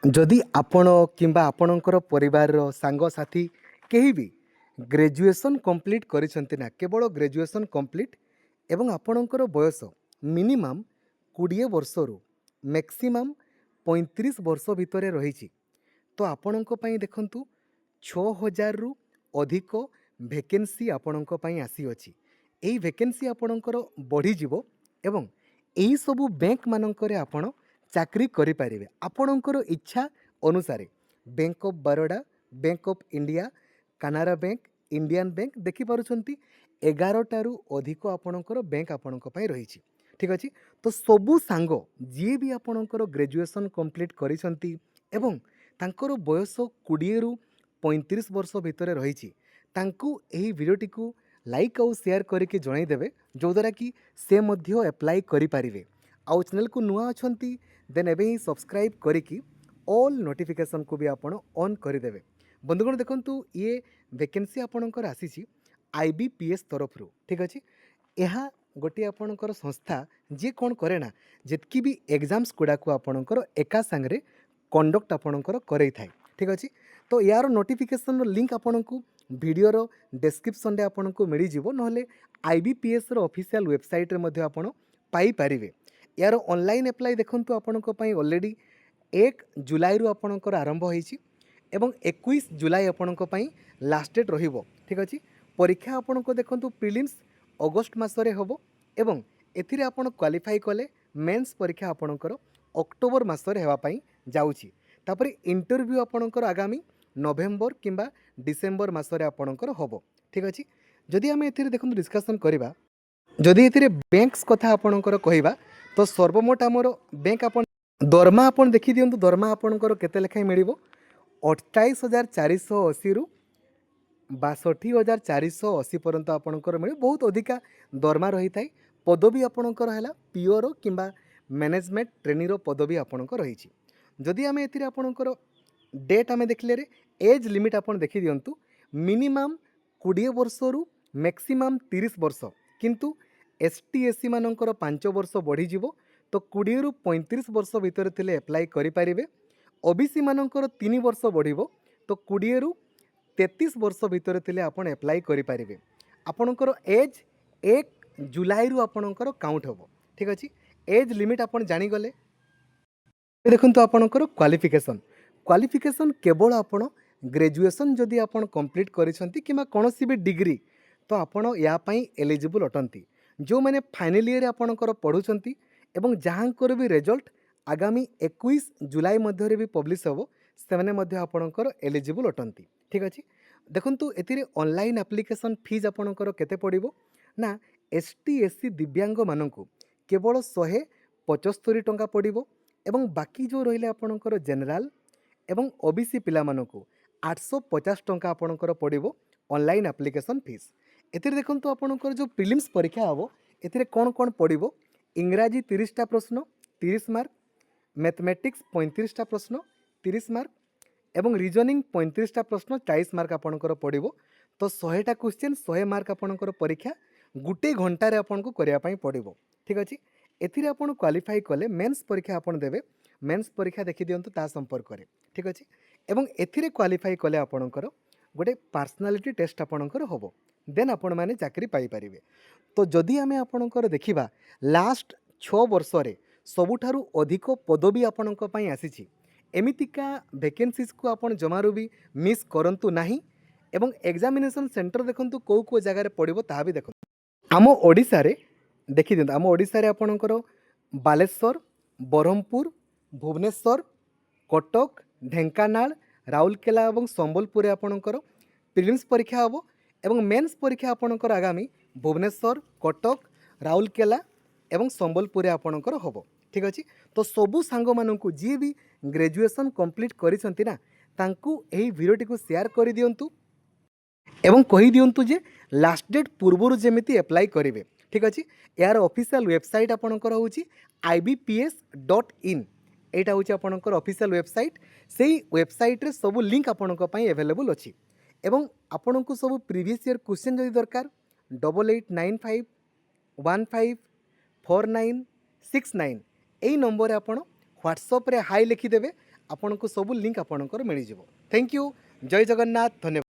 जदि आपण किंबा आपणकर परिवार सांग साथी केही भी ग्रेजुएशन कंप्लीट करिसंती ना केवल ग्रेजुएशन कंप्लीट एवं आपणकर बयस मिनिमम 20 वर्षरु मैक्सिमम 35 वर्ष भितर रही तो आपणक पई देखंतु 6000 रु अधिक वैकेंसी आपणक पई आसी अछि। एई वैकेंसी आपणकर बढ़ी जिवो एवं एही सबु बैंक मानकरे आपण चाकरी करि पारिबे आपणकर इच्छा अनुसार। Bank of Baroda, bank of India, Canara bank, Indian bank देखि पारुछंती 11 रु अधिक आपणकर बैंक आपणक पई रहिछि। ठीक अछि। तो सबु सांग जी भी आपणकर ग्रेजुएशन कंप्लीट करिसंती एवं तांकर बयस 20 रु 35 वर्ष भितर रहिछि तांकु एही वीडियोटी को लाइक और शेयर करके जणाई देबे जो द्वारा कि से मध्य अप्लाई करि पारिबे। आउ चैनल को नुआ अछंती देन एबे ही सब्सक्राइब करिकी ऑल नोटिफिकेशन को भी आपण ऑन करदेवे। बंधुगण देखंतु ये वैकेंसी आपणकर आसीछि आईबीपीएस तरफ रु। ठीक अछि। यहाँ गोटे आपणकर संस्था जे कोन करे ना जेतकी भी एग्जाम्स गुड़ा को आपणकर एका संगरे कंडक्ट आपणकर करई थाए। ठीक अछि। तो यार नोटिफिकेशन लिंक आपणको वीडियो रो डिस्क्रिप्शन रे आपणको मिली जिवो नहले आईबीपीएस रो ऑफिशियल वेबसाइट रे मध्ये आपण पाई पारिबे। यार ऑनलाइन अप्लाई देखंतु आपणको पई ऑलरेडी 1 जुलाई रु आपणकर आरंभ होईछि एवं 21 जुलाई आपणको पई लास्ट डेट रहिबो। ठीक अछि। परीक्षा आपणको देखंतु प्रीलिम्स अगस्त मासरे होबो एवं एथिरे आपण क्वालिफाई कले मेंस परीक्षा आपणकर अक्टोबर मासरे हेवा पई जाउछि। तापरे इंटरव्यू आपणकर आगामी नवेम्बर किंबा डिसेम्बर मासरे आपणकर होबो। ठीक अछि। जदि आमे एथिरे देखंतु डिस्कशन करिबा जदि एथिरे बैंक्स कथा आपणकर कहिबा तो सर्वमोट आमर बैंक आपण दरमा आपण देखि दियंतु दरमा आपणकर केते लेखाय मिलिबो 28,480 रु 62,480 पर्यंत आपणकर मिले बहुत अधिका दरमा रही थाए। पदवी आपणकर हैला पीओ किंबा मैनेजमेंट ट्रेनी रो पदवी आपणकर रही। जदि आमे एथिरे आपणकर डेट आमे देखले रे एज लिमिट आपण देखि दियंतु मिनिमम 20 वर्ष रु मैक्सिमम 30 वर्ष किंतु एसटी एससी मानकर 5 वर्ष बढ़ी जिवो तो 20 रु 35 वर्ष भितर थिले अप्लाई करि पारिबे। ओबीसी मानकर 3 वर्ष बढ़िबो तो 20 रु 33 वर्ष भितर थिले आपण अप्लाई करि पारिबे। आपणकर एज 1 जुलाई रु आपणकर काउंट होबो। ठीक अछि। एज लिमिट आपण जानि गले देखंतु आपणकर क्वालिफिकेशन केवल आपण ग्रेजुएशन जदि आपण कंप्लीट करिसंती किमा कोनोसी भी डिग्री तो आपण या पई एलिजिबल अटंती। जो माने फाइनल ईयर आपणकर पढुचंती एवं जहाँकर भी रिजल्ट आगामी 21 जुलाई मध्य भी पब्लिश होबो सेमाने मध्य आपणकर एलिजिबल अटंती। ठीक अछि। देखंतु एथिरे ऑनलाइन एप्लिकेशन फीस आपणकर केते पड़िबो ना एसटी एससी दिव्यांग माननकु केवल 175 टंका पड़िबो एवं बाकी जो रहिले आपणकर जनरल एवं ओबीसी पिला माननकु 850 टंका आपणकर पड़िबो ऑनलाइन एप्लिकेशन फीस। एथिरे देखंतु आपणकर जो प्रीलिम्स परीक्षा हबो एथिरे कोन कोन पड़िबो इंग्राजी 30 टा प्रश्न 30 मार्क, मैथमेटिक्स 35 टा प्रश्न 30 मार्क एवं रीजनिंग 35 टा प्रश्न 40 मार्क आपणकर पड़िबो। तो 100 टा क्वेश्चन 100 मार्क आपणकर परीक्षा गुटे घंटा रे आपनको करिया पई पड़िबो। ठीक अछि। एथिरे आपण क्वालिफाई कले मेंस परीक्षा आपण देबे। मेंस परीक्षा देखि दियंतु ता संपर्क करे। ठीक अछि। एवं एथिरे क्वालिफाई कले आपणकर गोटे पर्सनालिटी टेस्ट आपणकर होबो देन आपण माने चाकरी पाई परिबे। तो जदि आमे आपणकर देखिबा लास्ट 6 वर्ष रे सबुठारु अधिक पदवी आपणक पई आसीछि एमितिका वैकेंसीज को आपण जमारू भी मिस करंतु नाही एवं एग्जामिनेशन सेंटर देखंतु को जगह रे पड़िबो ताहा भी देखंतु आम ओडिसा रे देखि दियंतु आम ओडिसा रे आपणकर बालेश्वर, बरहमपुर, भुवनेश्वर, कटक, ढेंकानाल, राउरकेला एवं संबलपुर रे आपणकर प्रीलिम्स परीक्षा हबो एवं मेंस परीक्षा आपणकर आगामी भुवनेश्वर, कटक, राउरकेला एवं संबलपुर रे आपणकर हबो। ठीक अछि। तो सबु सांग माननकु जी भी ग्रेजुएशन कंप्लीट करिसंती ना तांकु एही वीडियोटी को शेयर करि दियंतु एवं कहि दियंतु जे लास्ट डेट पूर्वरु जेमिति अप्लाई करिवे। ठीक अछि। यार ऑफिशियल वेबसाइट आपणकर होची ibps.in एटा होची आपणकर ऑफिशियल वेबसाइट। सेही वेबसाइट रे सब लिंक आपणक पई अवेलेबल अछि एवं आपणको सब प्रीवियस ईयर क्वेश्चन जदि दरकार 8895154969 एई नंबर रे आपण व्हाट्सएप रे हाई लिखि देबे आपनको सब लिंक आपणकर मिल जाव। Thank you. जय जगन्नाथ। धन्यवाद।